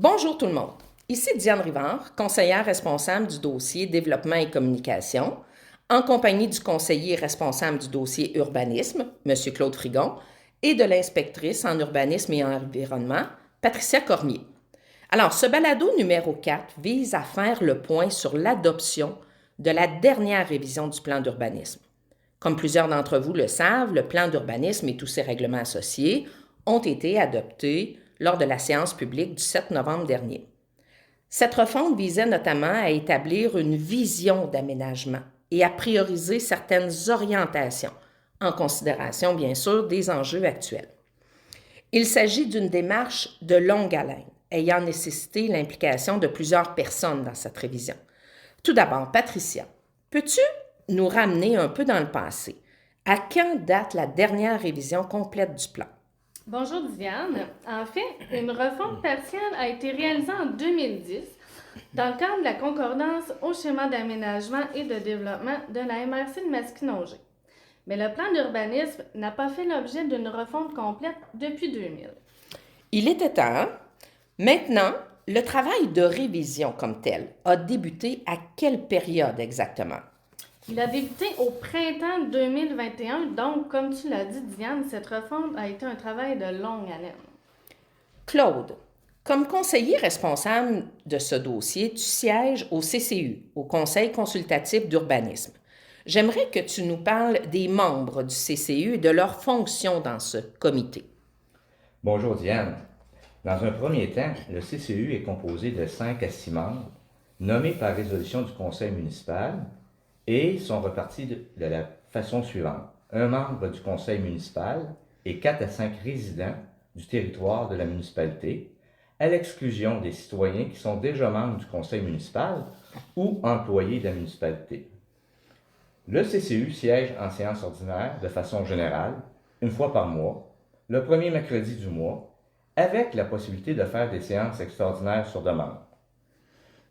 Bonjour tout le monde. Ici Diane Rivard, conseillère responsable du dossier Développement et communication, en compagnie du conseiller responsable du dossier Urbanisme, M. Claude Frigon, et de l'inspectrice en urbanisme et en environnement, Patricia Cormier. Alors, ce balado numéro 4 vise à faire le point sur l'adoption de la dernière révision du plan d'urbanisme. Comme plusieurs d'entre vous le savent, le plan d'urbanisme et tous ses règlements associés ont été adoptés lors de la séance publique du 7 novembre dernier. Cette refonte visait notamment à établir une vision d'aménagement et à prioriser certaines orientations, en considération bien sûr des enjeux actuels. Il s'agit d'une démarche de longue haleine, ayant nécessité l'implication de plusieurs personnes dans cette révision. Tout d'abord, Patricia, peux-tu nous ramener un peu dans le passé? À quand date la dernière révision complète du plan? Bonjour Diane. En fait, une refonte partielle a été réalisée en 2010 dans le cadre de la concordance au schéma d'aménagement et de développement de la MRC de Masquinongé. Mais le plan d'urbanisme n'a pas fait l'objet d'une refonte complète depuis 2000. Il était temps. Maintenant, le travail de révision comme tel a débuté à quelle période exactement? Il a débuté au printemps 2021, donc comme tu l'as dit Diane, cette refonte a été un travail de longue haleine. Claude, comme conseiller responsable de ce dossier, tu sièges au CCU, au Conseil consultatif d'urbanisme. J'aimerais que tu nous parles des membres du CCU et de leur fonction dans ce comité. Bonjour Diane. Dans un premier temps, le CCU est composé de 5 à 6 membres, nommés par résolution du conseil municipal, et sont repartis de la façon suivante. Un membre du conseil municipal et 4 à 5 résidents du territoire de la municipalité, à l'exclusion des citoyens qui sont déjà membres du conseil municipal ou employés de la municipalité. Le CCU siège en séance ordinaire de façon générale, une fois par mois, le premier mercredi du mois, avec la possibilité de faire des séances extraordinaires sur demande.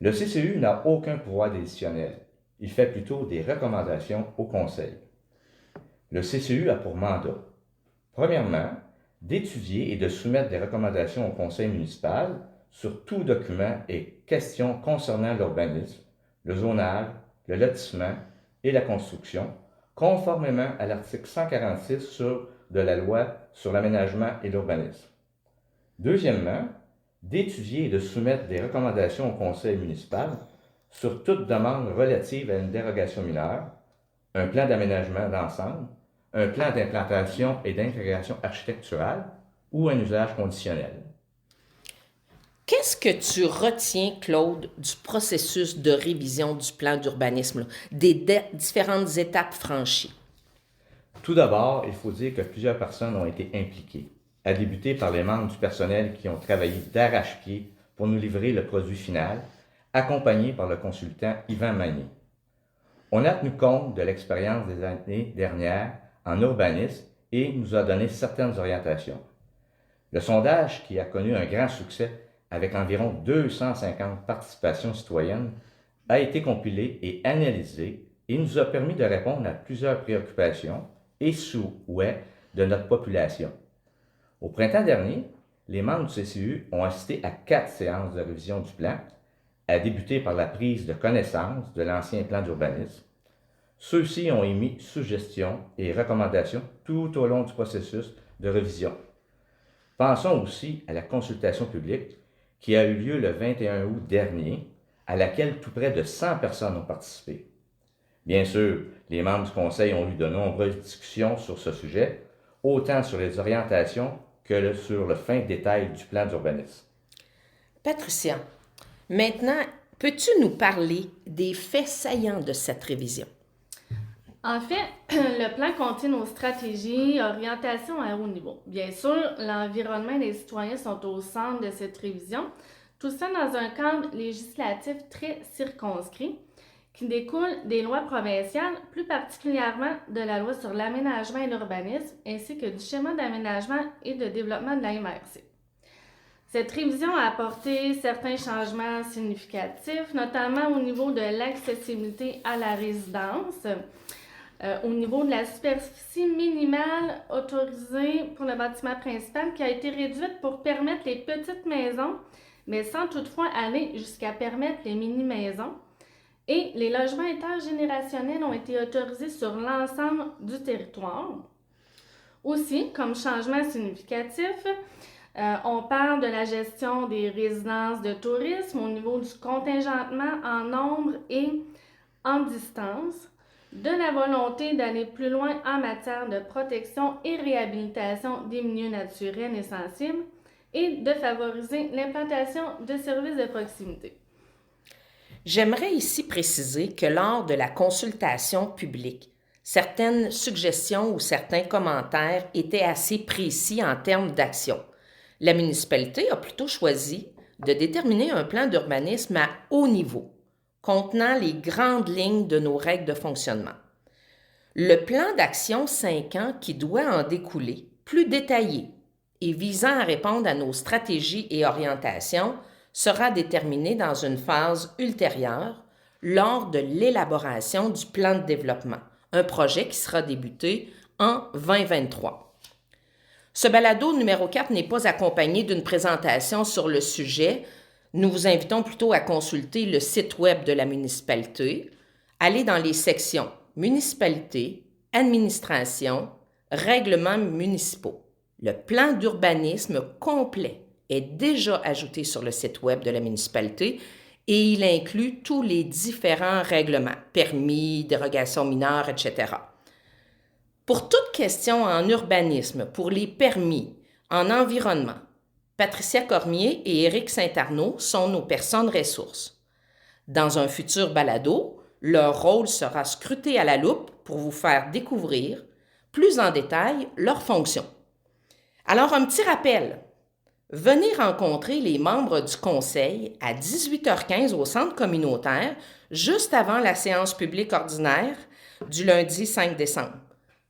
Le CCU n'a aucun pouvoir décisionnel. Il fait plutôt des recommandations au Conseil. Le CCU a pour mandat, premièrement, d'étudier et de soumettre des recommandations au Conseil municipal sur tout document et questions concernant l'urbanisme, le zonage, le lotissement et la construction, conformément à l'article 146 de la loi sur l'aménagement et l'urbanisme. Deuxièmement, d'étudier et de soumettre des recommandations au Conseil municipal sur toute demande relative à une dérogation mineure, un plan d'aménagement d'ensemble, un plan d'implantation et d'intégration architecturale ou un usage conditionnel. Qu'est-ce que tu retiens, Claude, du processus de révision du plan d'urbanisme, des différentes étapes franchies? Tout d'abord, il faut dire que plusieurs personnes ont été impliquées, à débuter par les membres du personnel qui ont travaillé d'arrache-pied pour nous livrer le produit final, accompagné par le consultant Yvan Magnier. On a tenu compte de l'expérience des années dernières en urbanisme et nous a donné certaines orientations. Le sondage, qui a connu un grand succès avec environ 250 participations citoyennes, a été compilé et analysé et nous a permis de répondre à plusieurs préoccupations et souhaits de notre population. Au printemps dernier, les membres du CCU ont assisté à 4 séances de révision du plan, à débuter par la prise de connaissance de l'ancien plan d'urbanisme. Ceux-ci ont émis suggestions et recommandations tout au long du processus de révision. Pensons aussi à la consultation publique qui a eu lieu le 21 août dernier, à laquelle tout près de 100 personnes ont participé. Bien sûr, les membres du Conseil ont eu de nombreuses discussions sur ce sujet, autant sur les orientations que sur le fin détail du plan d'urbanisme. Patricia, maintenant, peux-tu nous parler des faits saillants de cette révision? En fait, le plan contient nos stratégies, orientations à haut niveau. Bien sûr, l'environnement et les citoyens sont au centre de cette révision, tout ça dans un cadre législatif très circonscrit qui découle des lois provinciales, plus particulièrement de la loi sur l'aménagement et l'urbanisme, ainsi que du schéma d'aménagement et de développement de la MRC. Cette révision a apporté certains changements significatifs, notamment au niveau de l'accessibilité à la résidence, au niveau de la superficie minimale autorisée pour le bâtiment principal qui a été réduite pour permettre les petites maisons, mais sans toutefois aller jusqu'à permettre les mini-maisons. Et les logements intergénérationnels ont été autorisés sur l'ensemble du territoire. Aussi, comme changement significatif, on parle de la gestion des résidences de tourisme au niveau du contingentement en nombre et en distance, de la volonté d'aller plus loin en matière de protection et réhabilitation des milieux naturels et sensibles et de favoriser l'implantation de services de proximité. J'aimerais ici préciser que lors de la consultation publique, certaines suggestions ou certains commentaires étaient assez précis en termes d'action. La municipalité a plutôt choisi de déterminer un plan d'urbanisme à haut niveau, contenant les grandes lignes de nos règles de fonctionnement. Le plan d'action 5 ans qui doit en découler, plus détaillé et visant à répondre à nos stratégies et orientations, sera déterminé dans une phase ultérieure lors de l'élaboration du plan de développement, un projet qui sera débuté en 2023. Ce balado numéro 4 n'est pas accompagné d'une présentation sur le sujet. Nous vous invitons plutôt à consulter le site web de la municipalité, aller dans les sections municipalité, administration, règlements municipaux. Le plan d'urbanisme complet est déjà ajouté sur le site web de la municipalité et il inclut tous les différents règlements, permis, dérogations mineures, etc. Pour toute question en urbanisme, pour les permis, en environnement, Patricia Cormier et Éric Saint-Arnaud sont nos personnes ressources. Dans un futur balado, leur rôle sera scruté à la loupe pour vous faire découvrir plus en détail leurs fonctions. Alors, un petit rappel. Venez rencontrer les membres du conseil à 18h15 au centre communautaire, juste avant la séance publique ordinaire du lundi 5 décembre.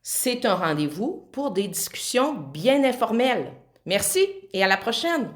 C'est un rendez-vous pour des discussions bien informelles. Merci et à la prochaine!